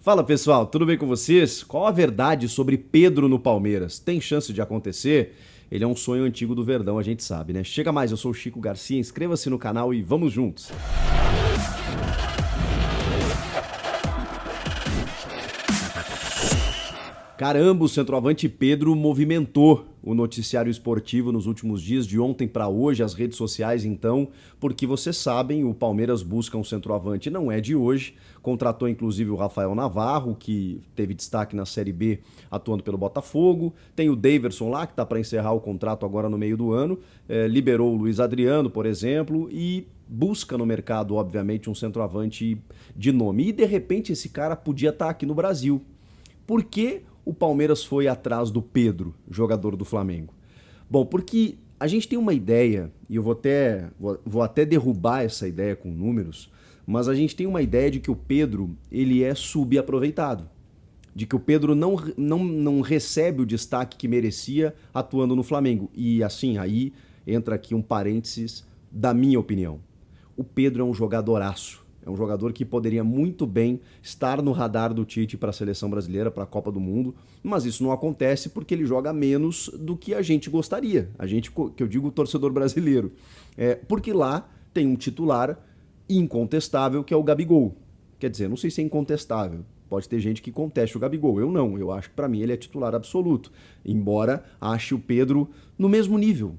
Fala pessoal, tudo bem com vocês? Qual a verdade sobre Pedro no Palmeiras? Tem chance de acontecer? Ele é um sonho antigo do Verdão, a gente sabe, né? Chega mais, eu sou o Chico Garcia, inscreva-se no canal e vamos juntos! Caramba, o centroavante Pedro movimentou o noticiário esportivo nos últimos dias, de ontem para hoje, as redes sociais então, porque vocês sabem, o Palmeiras busca um centroavante, não é de hoje, contratou inclusive o Rafael Navarro, que teve destaque na Série B atuando pelo Botafogo, tem o Daverson lá, que está para encerrar o contrato agora no meio do ano, liberou o Luiz Adriano, por exemplo, e busca no mercado, obviamente, um centroavante de nome. E de repente esse cara podia estar aqui no Brasil. Por que o Palmeiras foi atrás do Pedro, jogador do Flamengo? Bom, porque a gente tem uma ideia, e eu vou até derrubar essa ideia com números, mas a gente tem uma ideia de que o Pedro ele é subaproveitado. De que o Pedro não recebe o destaque que merecia atuando no Flamengo. E assim, aí entra aqui um parênteses da minha opinião. O Pedro é um jogadoraço. É um jogador que poderia muito bem estar no radar do Tite para a seleção brasileira, para a Copa do Mundo, mas isso não acontece porque ele joga menos do que a gente gostaria. A gente, que eu digo, o torcedor brasileiro. Porque lá tem um titular incontestável que é o Gabigol. Quer dizer, não sei se é incontestável. Pode ter gente que conteste o Gabigol. Eu não. Eu acho que para mim ele é titular absoluto. Embora ache o Pedro no mesmo nível.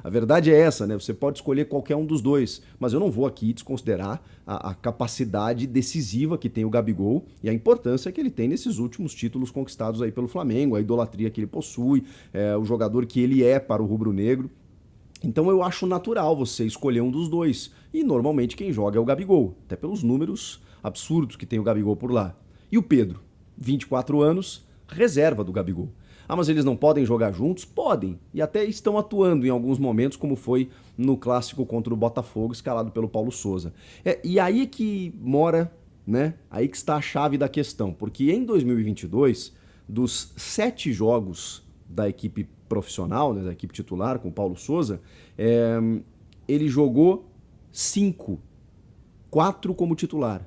A verdade é essa, né? Você pode escolher qualquer um dos dois, mas eu não vou aqui desconsiderar a capacidade decisiva que tem o Gabigol e a importância que ele tem nesses últimos títulos conquistados aí pelo Flamengo, a idolatria que ele possui, o jogador que ele é para o rubro-negro. Então eu acho natural você escolher um dos dois, e normalmente quem joga é o Gabigol, até pelos números absurdos que tem o Gabigol por lá. E o Pedro, 24 anos, reserva do Gabigol. Ah, mas eles não podem jogar juntos? Podem. E até estão atuando em alguns momentos, como foi no clássico contra o Botafogo, escalado pelo Paulo Souza. E aí que mora, né? Aí que está a chave da questão. Porque em 2022, dos 7 jogos da equipe profissional, né, da equipe titular, com o Paulo Souza, ele jogou 5. 4 como titular.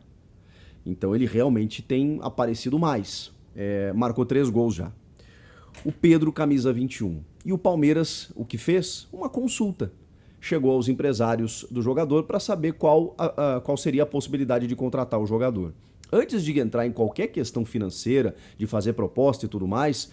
Então ele realmente tem aparecido mais. Marcou 3 gols já. O Pedro, camisa 21. E o Palmeiras, o que fez? Uma consulta. Chegou aos empresários do jogador para saber qual seria a possibilidade de contratar o jogador. Antes de entrar em qualquer questão financeira, de fazer proposta e tudo mais,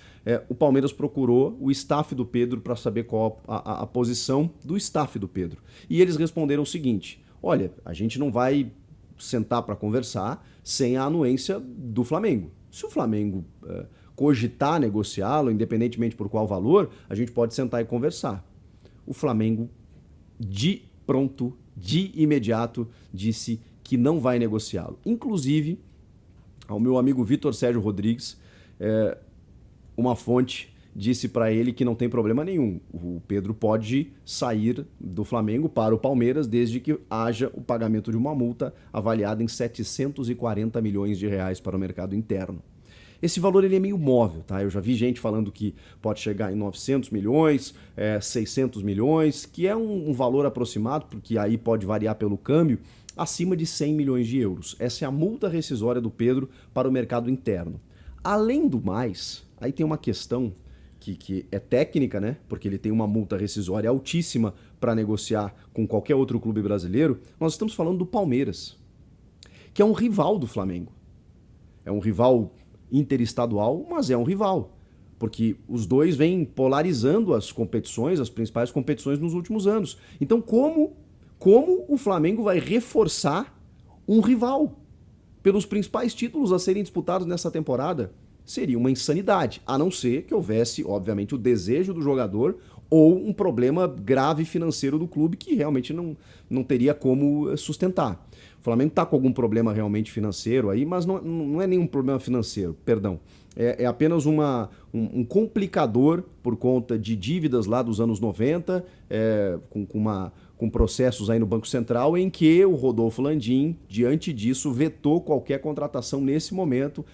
o Palmeiras procurou o staff do Pedro para saber qual a posição do staff do Pedro. E eles responderam o seguinte: olha, a gente não vai sentar para conversar sem a anuência do Flamengo. Se o Flamengo cogitar negociá-lo, independentemente por qual valor, a gente pode sentar e conversar. O Flamengo, de pronto, de imediato, disse que não vai negociá-lo. Inclusive, ao meu amigo Vitor Sérgio Rodrigues, uma fonte disse para ele que não tem problema nenhum. O Pedro pode sair do Flamengo para o Palmeiras desde que haja o pagamento de uma multa avaliada em 740 milhões de reais para o mercado interno. Esse valor ele é meio móvel, tá? Eu já vi gente falando que pode chegar em 900 milhões, 600 milhões, que é um valor aproximado, porque aí pode variar pelo câmbio, acima de 100 milhões de euros. Essa é a multa rescisória do Pedro para o mercado interno. Além do mais, aí tem uma questão que é técnica, né? Porque ele tem uma multa rescisória altíssima para negociar com qualquer outro clube brasileiro. Nós estamos falando do Palmeiras, que é um rival do Flamengo. É um rival interestadual, mas é um rival, porque os dois vêm polarizando as competições, as principais competições nos últimos anos. Então, como o Flamengo vai reforçar um rival pelos principais títulos a serem disputados nessa temporada? Seria uma insanidade, a não ser que houvesse, obviamente, o desejo do jogador ou um problema grave financeiro do clube que realmente não teria como sustentar. O Flamengo está com algum problema realmente financeiro aí, mas não é nenhum problema financeiro, perdão. É apenas um complicador por conta de dívidas lá dos anos 90, com processos aí no Banco Central, em que o Rodolfo Landim, diante disso, vetou qualquer contratação nesse momento.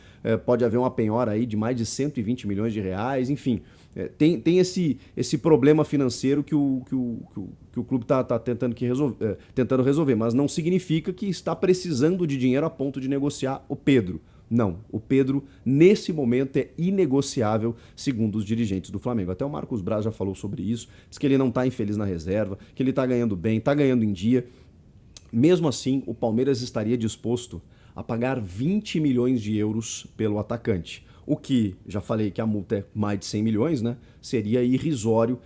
Pode haver uma penhora aí de mais de 120 milhões de reais, enfim. Tem esse problema financeiro que o clube está tentando resolver, mas não significa que está precisando de dinheiro a ponto de negociar o Pedro. Não, o Pedro, nesse momento, é inegociável, segundo os dirigentes do Flamengo. Até o Marcos Braz já falou sobre isso, diz que ele não está infeliz na reserva, que ele está ganhando bem, está ganhando em dia. Mesmo assim, o Palmeiras estaria disposto a pagar 20 milhões de euros pelo atacante. O que, já falei que a multa é mais de 100 milhões, né? Seria irrisório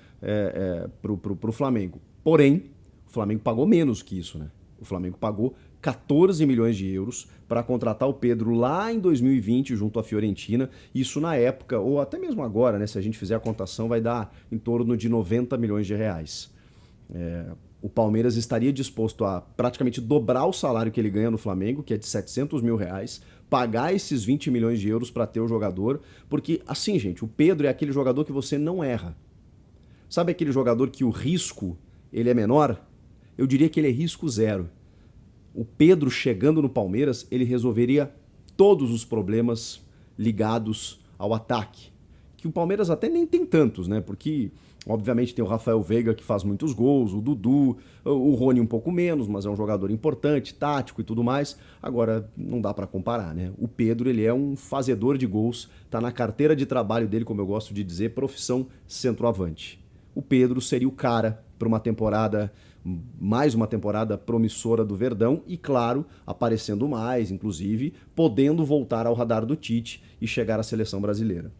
para o Flamengo. Porém, o Flamengo pagou menos que isso, né? O Flamengo pagou 14 milhões de euros para contratar o Pedro lá em 2020 junto à Fiorentina. Isso na época, ou até mesmo agora, né? Se a gente fizer a contação, vai dar em torno de 90 milhões de reais. O Palmeiras estaria disposto a praticamente dobrar o salário que ele ganha no Flamengo, que é de 700 mil reais, pagar esses 20 milhões de euros para ter o jogador, porque assim, gente, o Pedro é aquele jogador que você não erra. Sabe aquele jogador que o risco ele é menor? Eu diria que ele é risco zero. O Pedro chegando no Palmeiras, ele resolveria todos os problemas ligados ao ataque. Que o Palmeiras até nem tem tantos, né? Porque, obviamente, tem o Rafael Veiga que faz muitos gols, o Dudu, o Rony um pouco menos, mas é um jogador importante, tático e tudo mais. Agora, não dá para comparar, né? O Pedro, ele é um fazedor de gols, tá na carteira de trabalho dele, como eu gosto de dizer, profissão centroavante. O Pedro seria o cara para uma temporada, mais uma temporada promissora do Verdão e, claro, aparecendo mais, inclusive, podendo voltar ao radar do Tite e chegar à seleção brasileira.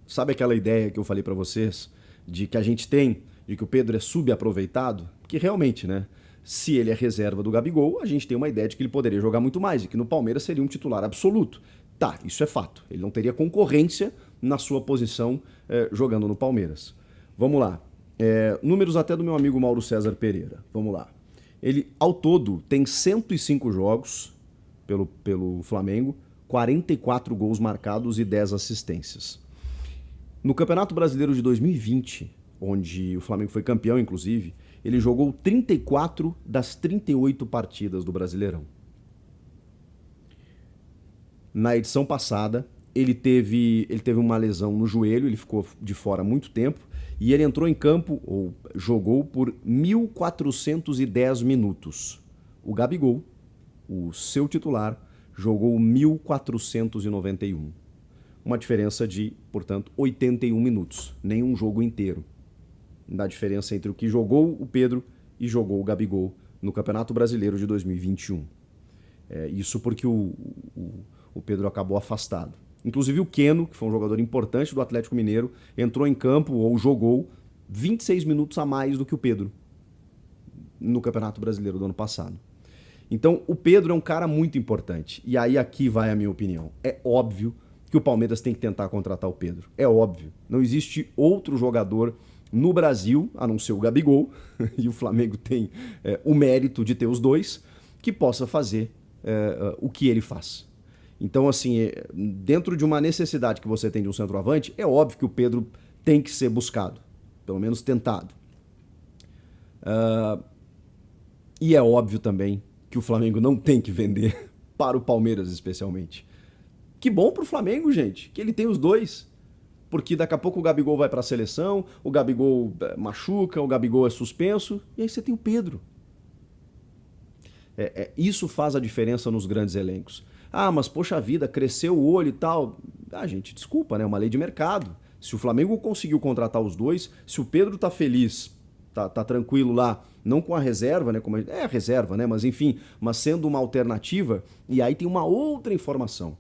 Sabe aquela ideia que eu falei para vocês de que a gente tem, de que o Pedro é subaproveitado? Porque realmente, né? Se ele é reserva do Gabigol, a gente tem uma ideia de que ele poderia jogar muito mais e que no Palmeiras seria um titular absoluto. Tá, isso é fato. Ele não teria concorrência na sua posição jogando no Palmeiras. Vamos lá. Números até do meu amigo Mauro César Pereira. Vamos lá. Ele, ao todo, tem 105 jogos pelo Flamengo, 44 gols marcados e 10 assistências. No Campeonato Brasileiro de 2020, onde o Flamengo foi campeão, inclusive, ele jogou 34 das 38 partidas do Brasileirão. Na edição passada, ele teve uma lesão no joelho, ele ficou de fora há muito tempo, e ele entrou em campo, ou jogou, por 1.410 minutos. O Gabigol, o seu titular, jogou 1.491. Uma diferença de, portanto, 81 minutos. Nenhum jogo inteiro. Da diferença entre o que jogou o Pedro e jogou o Gabigol no Campeonato Brasileiro de 2021. Isso porque o Pedro acabou afastado. Inclusive o Keno, que foi um jogador importante do Atlético Mineiro, entrou em campo ou jogou 26 minutos a mais do que o Pedro no Campeonato Brasileiro do ano passado. Então, o Pedro é um cara muito importante. E aí aqui vai a minha opinião. É óbvio que o Palmeiras tem que tentar contratar o Pedro. É óbvio. Não existe outro jogador no Brasil, a não ser o Gabigol, e o Flamengo tem o mérito de ter os dois, que possa fazer o que ele faz. Então, assim, dentro de uma necessidade que você tem de um centroavante, é óbvio que o Pedro tem que ser buscado, pelo menos tentado. E é óbvio também que o Flamengo não tem que vender para o Palmeiras, especialmente. Que bom pro Flamengo, gente, que ele tem os dois. Porque daqui a pouco o Gabigol vai pra seleção, o Gabigol machuca, o Gabigol é suspenso, e aí você tem o Pedro. Isso faz a diferença nos grandes elencos. Ah, mas poxa vida, cresceu o olho e tal. Ah, gente, desculpa, né? É uma lei de mercado. Se o Flamengo conseguiu contratar os dois, se o Pedro tá feliz, tá tranquilo lá, não com a reserva, né? É a reserva, né? Mas enfim, mas sendo uma alternativa, e aí tem uma outra informação.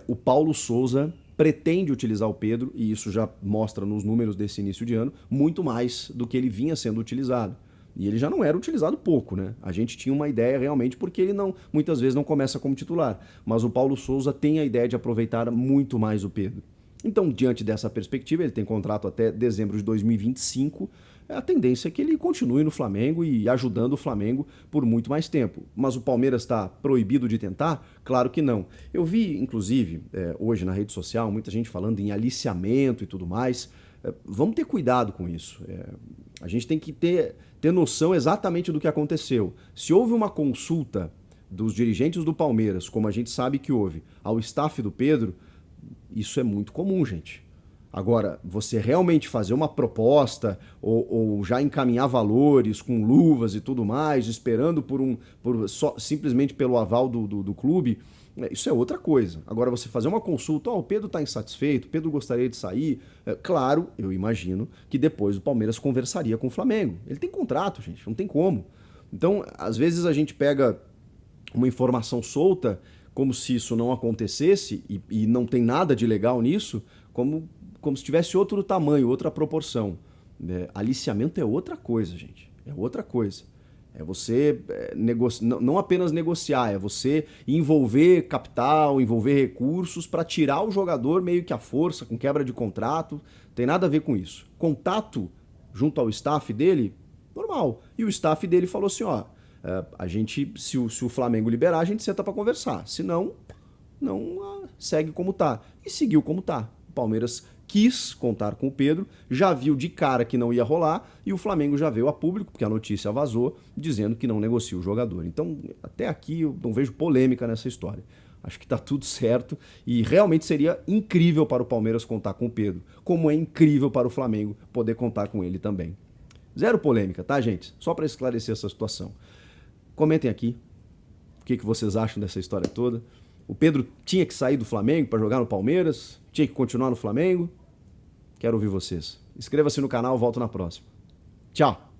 O Paulo Souza pretende utilizar o Pedro, e isso já mostra nos números desse início de ano, muito mais do que ele vinha sendo utilizado. E ele já não era utilizado pouco, né? A gente tinha uma ideia realmente porque ele muitas vezes não começa como titular. Mas o Paulo Souza tem a ideia de aproveitar muito mais o Pedro. Então, diante dessa perspectiva, ele tem contrato até dezembro de 2025, a tendência é que ele continue no Flamengo e ajudando o Flamengo por muito mais tempo. Mas o Palmeiras está proibido de tentar? Claro que não. Eu vi, inclusive, hoje na rede social, muita gente falando em aliciamento e tudo mais. Vamos ter cuidado com isso. A gente tem que ter noção exatamente do que aconteceu. Se houve uma consulta dos dirigentes do Palmeiras, como a gente sabe que houve, ao staff do Pedro, isso é muito comum, gente. Agora, você realmente fazer uma proposta ou já encaminhar valores com luvas e tudo mais, esperando simplesmente pelo aval do clube, isso é outra coisa. Agora, você fazer uma consulta, o Pedro está insatisfeito, o Pedro gostaria de sair. Claro, eu imagino que depois o Palmeiras conversaria com o Flamengo. Ele tem contrato, gente, não tem como. Então, às vezes a gente pega uma informação solta, como se isso não acontecesse, e não tem nada de legal nisso, como se tivesse outro tamanho, outra proporção. Aliciamento é outra coisa, gente. É outra coisa. É você não apenas negociar, é você envolver capital, envolver recursos para tirar o jogador meio que à força, com quebra de contrato. Tem nada a ver com isso. Contato junto ao staff dele, normal. E o staff dele falou assim, ó, a gente, se o Flamengo liberar, a gente senta para conversar. Se não, segue como tá. E seguiu como tá. O Palmeiras quis contar com o Pedro, já viu de cara que não ia rolar e o Flamengo já veio a público, porque a notícia vazou, dizendo que não negocia o jogador. Então, até aqui eu não vejo polêmica nessa história. Acho que tá tudo certo e realmente seria incrível para o Palmeiras contar com o Pedro, como é incrível para o Flamengo poder contar com ele também. Zero polêmica, tá, gente? Só para esclarecer essa situação. Comentem aqui o que vocês acham dessa história toda. O Pedro tinha que sair do Flamengo para jogar no Palmeiras? Tinha que continuar no Flamengo? Quero ouvir vocês. Inscreva-se no canal, volto na próxima. Tchau!